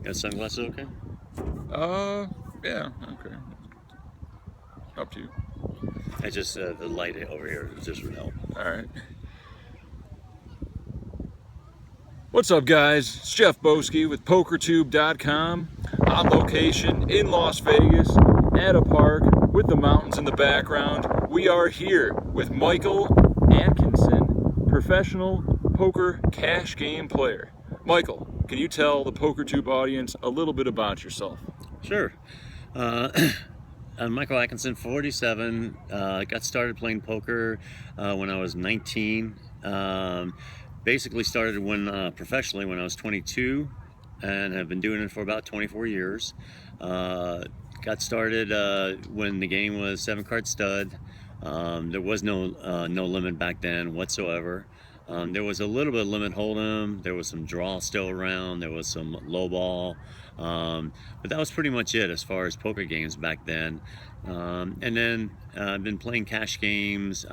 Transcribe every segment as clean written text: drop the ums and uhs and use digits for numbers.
Got sunglasses okay? Yeah, okay. Up to you. I just, the light over here just would help. All right. What's up, guys? It's Jeff Boski with PokerTube.com, on location in Las Vegas at a park with the mountains in the background. We are here with Michael Atkinson, professional poker cash game player. Michael, can you tell the PokerTube audience a little bit about yourself? Sure. I'm Michael Atkinson, 47. Got started playing poker when I was 19. Basically started professionally when I was 22, and have been doing it for about 24 years. Got started when the game was 7-card stud. There was no limit back then whatsoever. There was a little bit of limit hold'em. There was some draw still around. There was some low ball, but that was pretty much it as far as poker games back then. And then I've been playing cash games.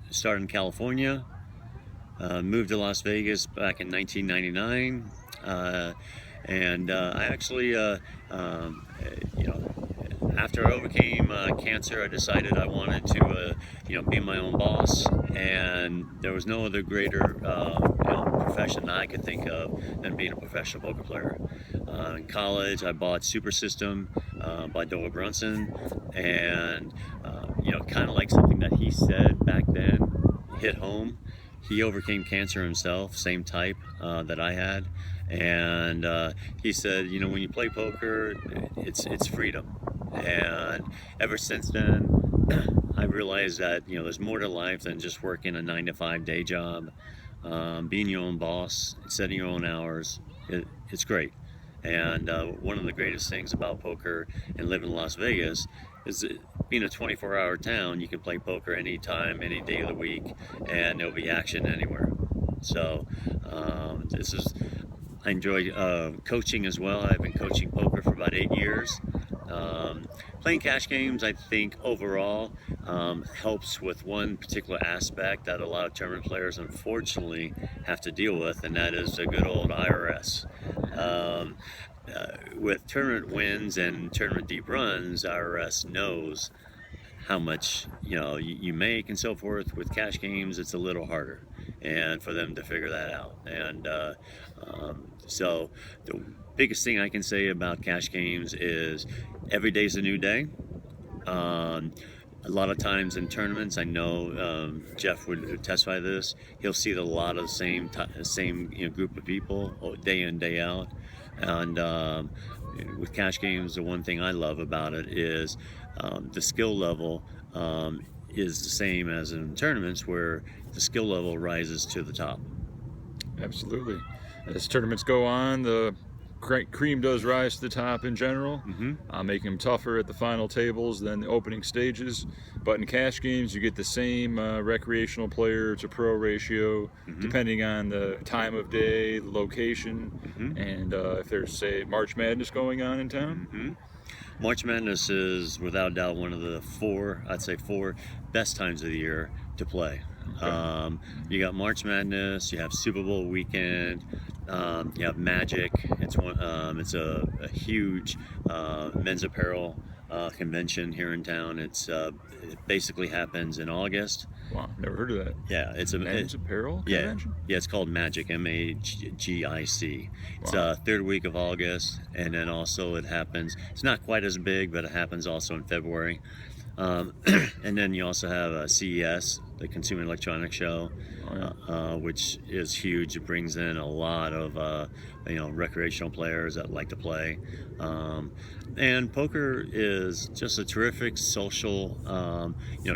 Started in California. Moved to Las Vegas back in 1999, and I actually, after I overcame cancer, I decided I wanted to, be my own boss, and there was no other greater, profession that I could think of than being a professional poker player. In college, I bought Super System by Doyle Brunson, and kind of like something that he said back then hit home. He overcame cancer himself, same type that I had, and he said, when you play poker, it's freedom. And ever since then, I realized that there's more to life than just working a 9-to-5 day job. Being your own boss, setting your own hours, it's great. And one of the greatest things about poker and living in Las Vegas is that being a 24-hour town, you can play poker anytime, any day of the week, and there'll be action anywhere. So I enjoy coaching as well. I've been coaching poker for about 8 years. Playing cash games, I think overall helps with one particular aspect that a lot of tournament players unfortunately have to deal with, and that is the good old IRS. With tournament wins and tournament deep runs, IRS knows how much you make and so forth. With cash games, it's a little harder, and for them to figure that out. And so the biggest thing I can say about cash games is every day's a new day. A lot of times in tournaments, I know Jeff would testify to this. He'll see a lot of the same group of people day in, day out. And with cash games, the one thing I love about it is the skill level is the same as in tournaments, where the skill level rises to the top. Absolutely. As tournaments go on, the cream does rise to the top in general, making them tougher at the final tables than the opening stages. But in cash games, you get the same recreational player to pro ratio, depending on the time of day, the location, and if there's, say, March Madness going on in town. March Madness is without doubt one of the four best times of the year to play. Okay. You got March Madness, you have Super Bowl weekend, you have Magic. It's a huge men's apparel convention here in town. It basically happens in August. Wow, never heard of that. Yeah, it's a men's apparel convention. Yeah, it's called Magic, MAGIC. It's third week of August, and then also it happens. It's not quite as big, but it happens also in February. And then you also have CES, the Consumer Electronics Show, which is huge. It brings in a lot of recreational players that like to play. And poker is just a terrific social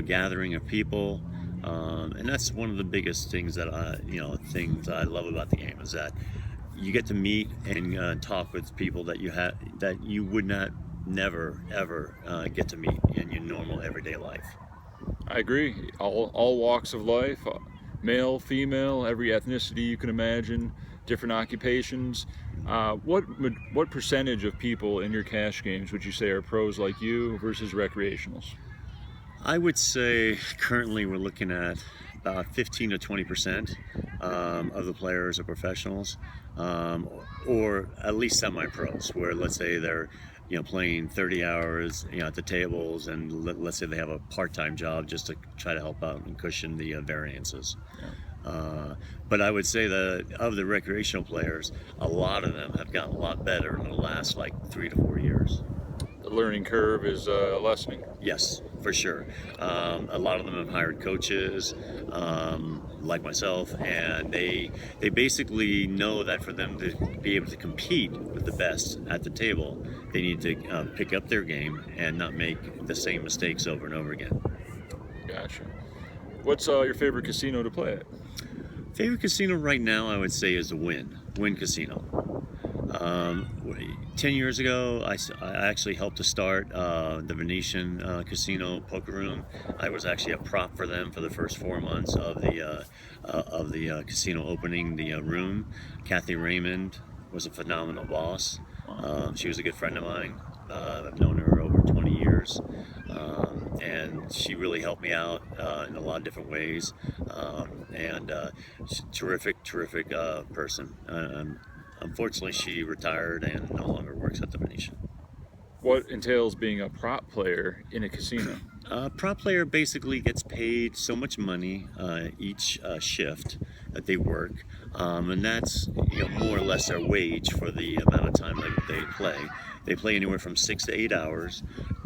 gathering of people. And that's one of the biggest things that I love about the game, is that you get to meet and talk with people that you would never ever get to meet in your normal everyday life. I agree. All walks of life, male, female, every ethnicity you can imagine, different occupations. What percentage of people in your cash games would you say are pros like you versus recreationals? I would say currently we're looking at about 15 to 20% of the players are professionals, or at least semi-pros, where let's say they're playing 30 hours at the tables, and let's say they have a part-time job just to try to help out and cushion the variances. But I would say that of the recreational players, a lot of them have gotten a lot better in the last like 3 to 4 years. The learning curve is lessening. Yes, for sure. A lot of them have hired coaches, like myself, and they basically know that for them to be able to compete with the best at the table, they need to pick up their game and not make the same mistakes over and over again. Gotcha. What's your favorite casino to play at? Favorite casino right now, I would say, is the Wynn Casino. 10 years ago, I actually helped to start the Venetian Casino Poker Room. I was actually a prop for them for the first 4 months of the casino opening the room. Kathy Raymond was a phenomenal boss. She was a good friend of mine. I've known her over 20 years. And she really helped me out in a lot of different ways. And she's a terrific person. Unfortunately, she retired and no longer works at the Venetian. What entails being a prop player in a casino? Prop player basically gets paid so much money each shift that they work, and that's more or less their wage for the amount of time that they play. They play anywhere from 6 to 8 hours,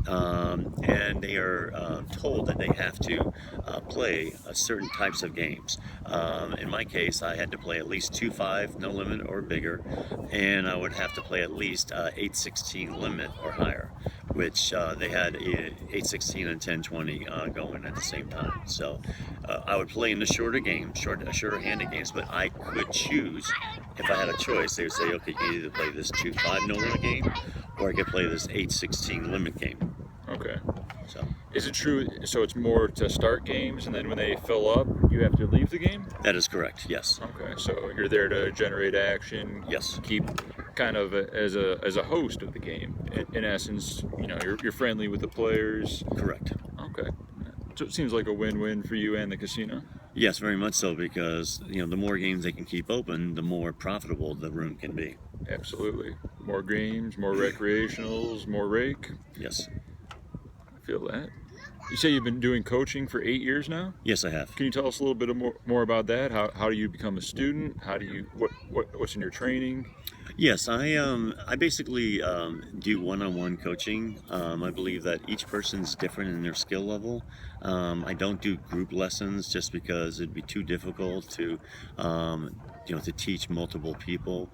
and they are told that they have to play certain types of games. In my case, I had to play at least 2-5 no limit or bigger, and I would have to play at least 8-16 limit or higher, which they had 8-16 and 10-20 going at the same time. So I would play in the shorter games, shorter handed games, but I could choose. If I had a choice, they would say, okay, you can either play this 2-5 no limit game, or I could play this 8-16 limit game. Okay. So is it true? So it's more to start games, and then when they fill up, you have to leave the game? That is correct. Yes. Okay. So you're there to generate action. Yes. Keep kind of as a host of the game. In essence, you're friendly with the players. Correct. Okay. So it seems like a win-win for you and the casino. Yes, very much so, because the more games they can keep open, the more profitable the room can be. Absolutely. More games, more recreationals, more rake. Yes. I feel that. You say you've been doing coaching for 8 years now? Yes, I have. Can you tell us a little bit more about that? How do you become a student? How do you what's in your training? Yes, I basically do one-on-one coaching. I believe that each person's different in their skill level. I don't do group lessons just because it'd be too difficult to to teach multiple people,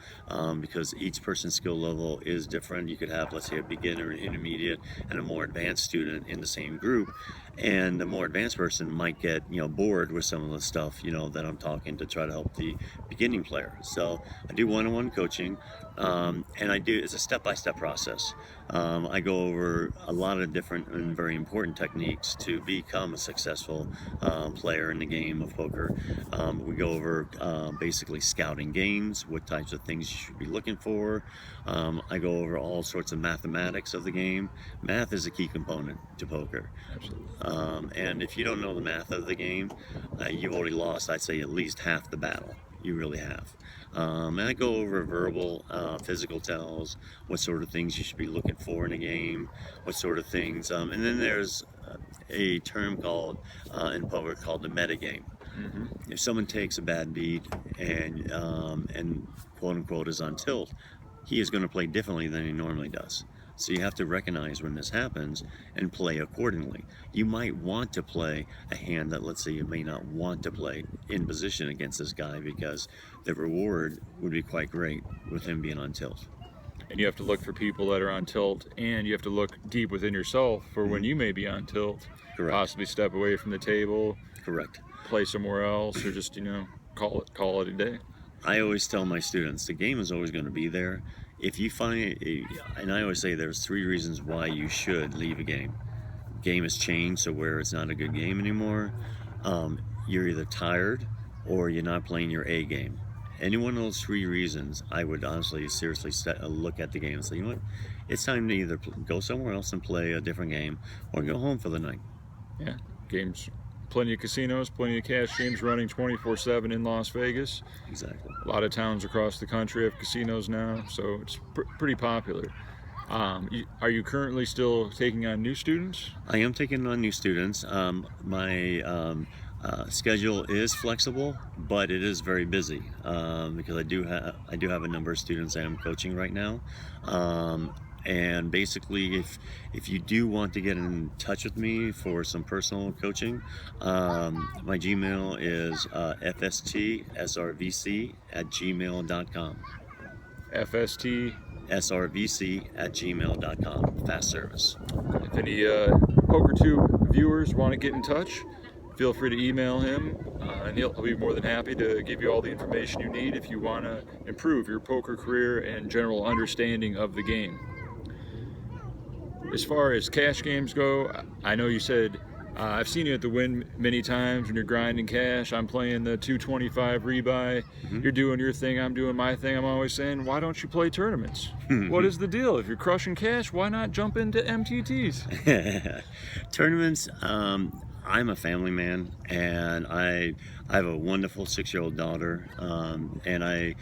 because each person's skill level is different. You could have, let's say, a beginner, an intermediate, and a more advanced student in the same group, and the more advanced person might get bored with some of the stuff that I'm talking to try to help the beginning player. So I do one-on-one coaching, and it's a step-by-step process. I go over a lot of different and very important techniques to become a successful player in the game of poker. We go over basically scouting games, what types of things you should be looking for. I go over all sorts of mathematics of the game. Math is a key component to poker. Absolutely. And if you don't know the math of the game, you've already lost, I'd say, at least half the battle. You really have. And I go over verbal, physical tells, what sort of things you should be looking for in a game, what sort of things. And then there's a term called in poker called the meta game. Mm-hmm. If someone takes a bad beat and quote unquote is on tilt, he is going to play differently than he normally does. So you have to recognize when this happens and play accordingly. You might want to play a hand that, let's say, you may not want to play in position against this guy because the reward would be quite great with him being on tilt. And you have to look for people that are on tilt, and you have to look deep within yourself for when you may be on tilt. Correct. Possibly step away from the table. Correct. Play somewhere else, or just call it a day. I always tell my students the game is always going to be there. If you find, and I always say there's 3 reasons why you should leave a game. Game has changed, so where it's not a good game anymore. You're either tired or you're not playing your A game. Any one of those 3 reasons, I would honestly, seriously look at the game and say, you know what, it's time to either go somewhere else and play a different game or go home for the night. Yeah, games plenty of casinos, plenty of cash games running 24/7 in Las Vegas. Exactly. A lot of towns across the country have casinos now, so it's pretty popular. Are you currently still taking on new students? I am taking on new students. My schedule is flexible, but it is very busy because I do have a number of students I am coaching right now. And basically, if you do want to get in touch with me for some personal coaching, my Gmail is fstsrvc@gmail.com. FST. srvc@gmail.com. Fast service. If any PokerTube viewers want to get in touch, feel free to email him, and he'll be more than happy to give you all the information you need if you want to improve your poker career and general understanding of the game. As far as cash games go, I know you said I've seen you at the Win many times when you're grinding cash. I'm playing the 225 rebuy. You're doing your thing, I'm doing my thing. I'm always saying, why don't you play tournaments? What is the deal? If you're crushing cash, why not jump into MTTs? Tournaments, I'm a family man, and I have a wonderful 6-year-old daughter, and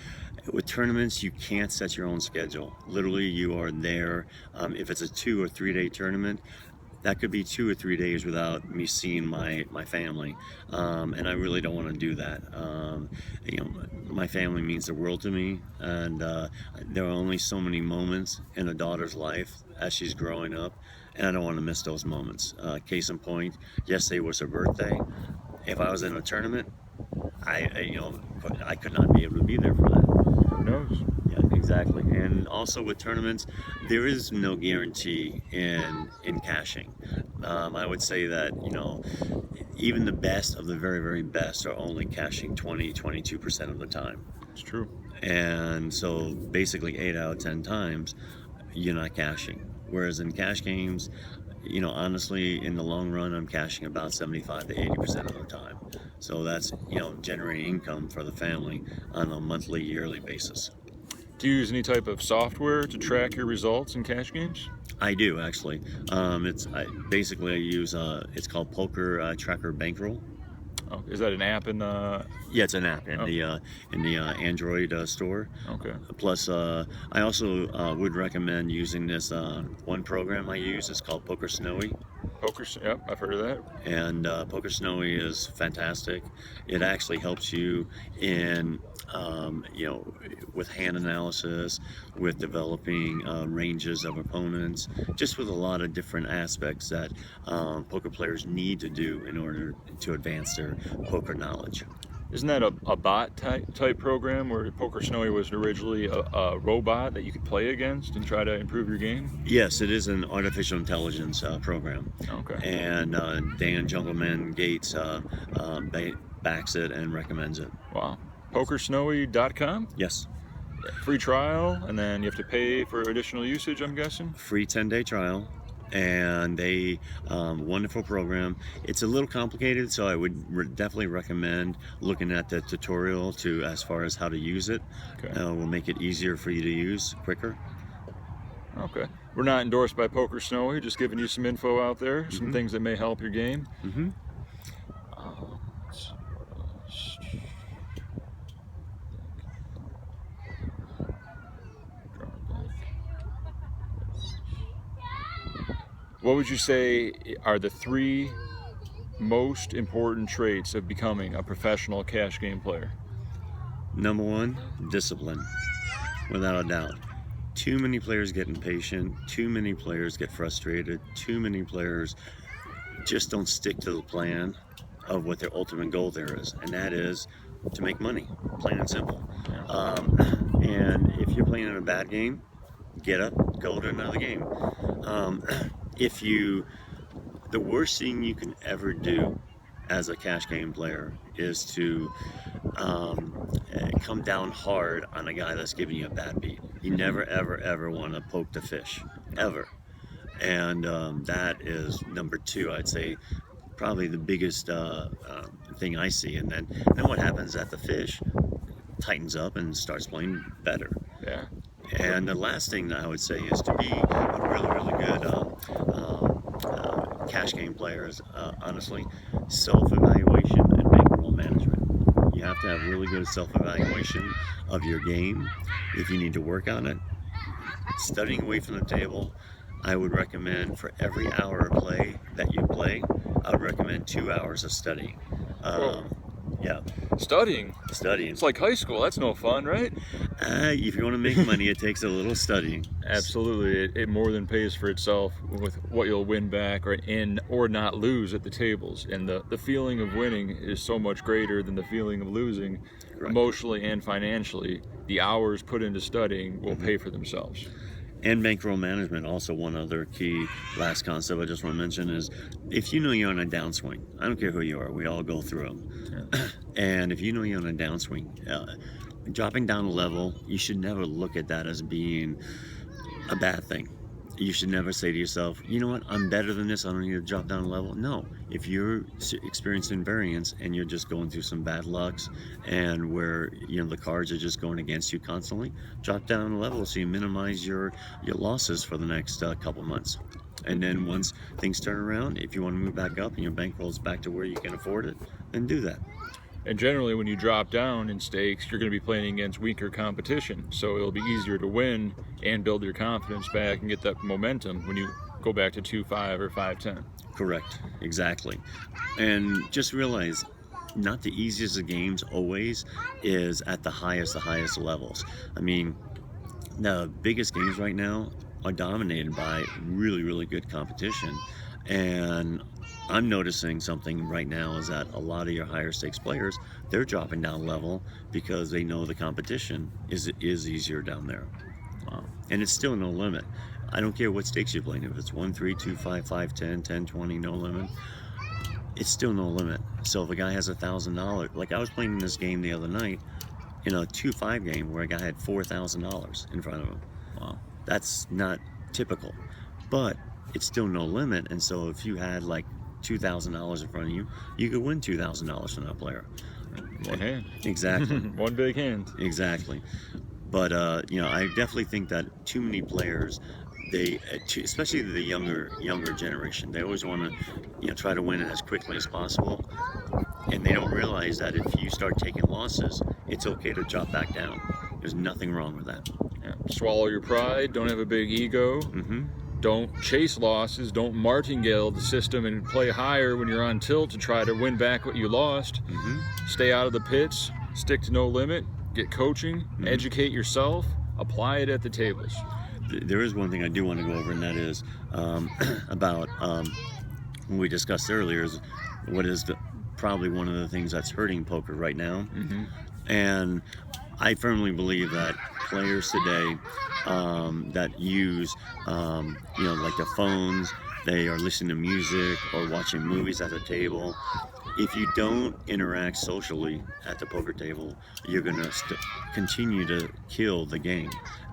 with tournaments, you can't set your own schedule. Literally, you are there. If it's a 2 or 3 day tournament, that could be 2 or 3 days without me seeing my family, and I really don't want to do that. My family means the world to me, and there are only so many moments in a daughter's life as she's growing up, and I don't want to miss those moments. Case in point, yesterday was her birthday. If I was in a tournament, I could not be able to be there for that. Who knows? Yeah, exactly. And also with tournaments, there is no guarantee in cashing. I would say that, even the best of the very, very best are only cashing 22% of the time. It's true. And so basically 8 out of 10 times, you're not cashing. Whereas in cash games, honestly, in the long run, I'm cashing about 75 to 80% of the time. So that's, generating income for the family on a monthly, yearly basis. Do you use any type of software to track your results in cash games? I do, actually. I use it's called Poker Tracker Bankroll. Oh, is that an app in the? Yeah, it's an app in the Android store. Okay. Plus, I also would recommend using this one program I use. It's called Poker Snowy. Yep, I've heard of that. And Poker Snowy is fantastic. It actually helps you in, with hand analysis, with developing ranges of opponents, just with a lot of different aspects that poker players need to do in order to advance their poker knowledge. Isn't that a bot type program where Poker Snowy was originally a robot that you could play against and try to improve your game? Yes, it is an artificial intelligence program. Okay. And Dan Jungleman Gates backs it and recommends it. Wow. PokerSnowy.com? Yes. Free trial, and then you have to pay for additional usage, I'm guessing? Free 10-day trial. And they wonderful program. It's a little complicated, so I would definitely recommend looking at the tutorial as far as how to use it. Okay. Will make it easier for you to use quicker. Okay. We're not endorsed by Poker Snowy, just giving you some info out there, some things that may help your game. What would you say are the 3 most important traits of becoming a professional cash game player? Number 1, discipline, without a doubt. Too many players get impatient, too many players get frustrated, too many players just don't stick to the plan of what their ultimate goal there is, and that is to make money, plain and simple. And if you're playing in a bad game, get up, go to another game. The worst thing you can ever do as a cash game player is to come down hard on a guy that's giving you a bad beat. You never, ever, ever want to poke the fish, ever. And that is number 2, I'd say, probably the biggest thing I see. And then what happens is that the fish tightens up and starts playing better. Yeah. And the last thing that I would say is to be a really, really good cash game player, honestly, self-evaluation and bankroll management. You have to have really good self-evaluation of your game. If you need to work on it, studying away from the table, I would recommend for every hour of play that you play, I would recommend 2 hours of studying. Yeah, Studying? studying. It's like high school. That's no fun, right? If you want to make money, it takes a little studying. Absolutely. It more than pays for itself with what you'll win back or not lose at the tables. And the feeling of winning is so much greater than the feeling of losing. Correct. Emotionally and financially. The hours put into studying will pay for themselves. And bankroll management, also one other key last concept I just want to mention is if you know you're on a downswing, I don't care who you are, we all go through them. Yeah. And if you know you're on a downswing, dropping down a level, you should never look at that as being a bad thing. You should never say to yourself, you know what, I'm better than this, I don't need to drop down a level. No, if you're experiencing variance and you're just going through some bad lucks and where the cards are just going against you constantly, drop down a level so you minimize your losses for the next couple months. And then once things turn around, if you want to move back up and your bankroll's back to where you can afford it, then do that. And generally, when you drop down in stakes, you're going to be playing against weaker competition. So it'll be easier to win and build your confidence back and get that momentum when you go back to 2-5 or 5-10. Correct. Exactly. And just realize, not the easiest of games always is at the highest levels. I mean, the biggest games right now are dominated by really, really good competition. And I'm noticing something right now is that a lot of your higher stakes players, they're dropping down level because they know the competition is easier down there. Wow. And it's still no limit. I don't care what stakes you're playing. If it's 1, 3, 2, 5, 5, 10, 10, 20, no limit. It's still no limit. So if a guy has $1,000, like I was playing in this game the other night, in a 2-5 game where a guy had $4,000 in front of him. Wow. That's not typical. But it's still no limit. And so if you had like $2,000 in front of you, you could win $2,000 from that player. One hand. Exactly. One big hand. Exactly. But I definitely think that too many players, they, especially the younger generation, they always want to, try to win it as quickly as possible, and they don't realize that if you start taking losses, it's okay to drop back down. There's nothing wrong with that. Yeah. Swallow your pride. Don't have a big ego. Don't chase losses. Don't martingale the system and play higher when you're on tilt to try to win back what you lost. Stay out of the pits. Stick to no limit. Get coaching. Educate yourself. Apply it at the tables. There is one thing I do want to go over, and that is about what we discussed earlier is what is probably one of the things that's hurting poker right now. And I firmly believe that players today that use, like their phones, they are listening to music or watching movies at the table. If you don't interact socially at the poker table, you're going to continue to kill the game.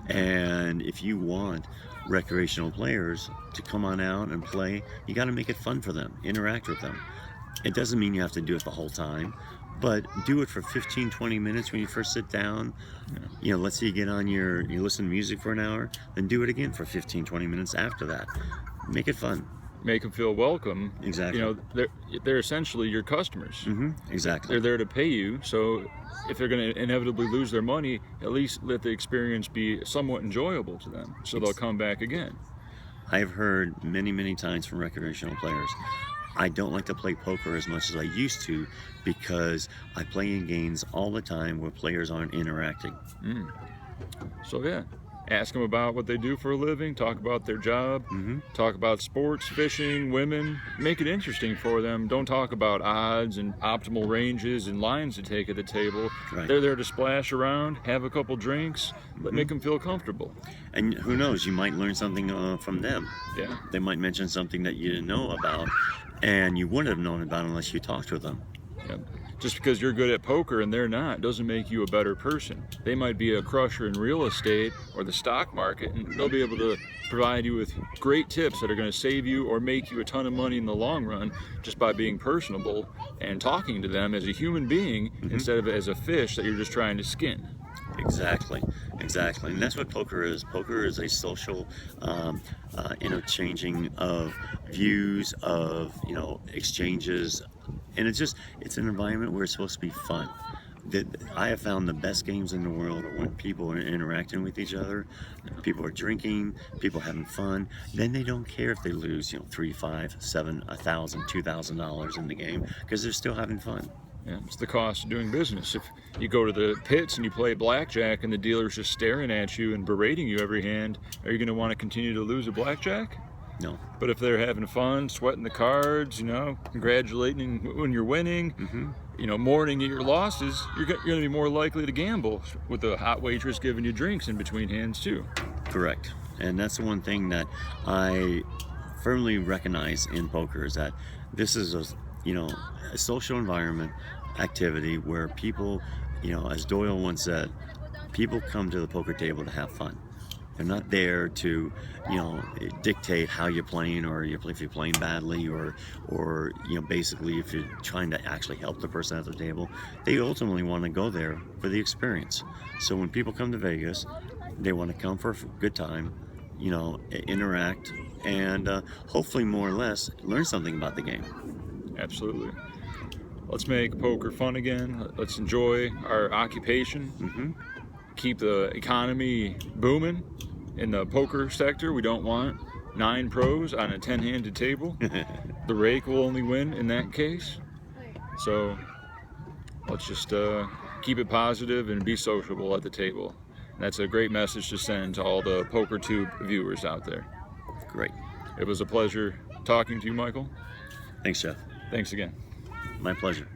And if you want recreational players to come on out and play, you got to make it fun for them, interact with them. It doesn't mean you have to do it the whole time, but do it for 15-20 minutes when you first sit down. Let's say you get on you listen to music for an hour, then do it again for 15-20 minutes after that. Make it fun. Make them feel welcome. Exactly. They're essentially your customers. Exactly. They're there to pay you, so if they're going to inevitably lose their money, at least let the experience be somewhat enjoyable to them, so they'll come back again. I've heard many times from recreational players, I don't like to play poker as much as I used to because I play in games all the time where players aren't interacting. So yeah, ask them about what they do for a living, talk about their job, talk about sports, fishing, women. Make it interesting for them. Don't talk about odds and optimal ranges and lines to take at the table. Right. They're there to splash around, have a couple drinks, make them feel comfortable. And who knows, you might learn something from them. Yeah. They might mention something that you didn't know about and you wouldn't have known about unless you talked with them. Yep. Just because you're good at poker and they're not doesn't make you a better person. They might be a crusher in real estate or the stock market, and they'll be able to provide you with great tips that are going to save you or make you a ton of money in the long run just by being personable and talking to them as a human being instead of as a fish that you're just trying to skin. Exactly. And that's what poker is. Poker is a social interchanging of views, of exchanges And it's an environment where it's supposed to be fun. I have found the best games in the world are when people are interacting with each other, people are drinking, people having fun. Then they don't care if they lose, $3, $5, $7, $1,000, $2,000 in the game, because they're still having fun. Yeah, it's the cost of doing business. If you go to the pits and you play blackjack and the dealer's just staring at you and berating you every hand, are you going to want to continue to lose a blackjack? No. But if they're having fun, sweating the cards, congratulating when you're winning, mourning at your losses, you're going to be more likely to gamble with the hot waitress giving you drinks in between hands too. Correct. And that's the one thing that I firmly recognize in poker, is that this is a social environment activity where people, as Doyle once said, people come to the poker table to have fun. They're not there to, dictate how you're playing, or if you're playing badly, or basically if you're trying to actually help the person at the table. They ultimately want to go there for the experience. So when people come to Vegas, they want to come for a good time, interact, and hopefully more or less learn something about the game. Absolutely. Let's make poker fun again. Let's enjoy our occupation. Keep the economy booming in the poker sector. We don't want 9 pros on a 10-handed table. The rake will only win in that case. So let's just keep it positive and be sociable at the table. That's a great message to send to all the PokerTube viewers out there. Great. It was a pleasure talking to you, Michael. Thanks, Jeff. Thanks again. My pleasure.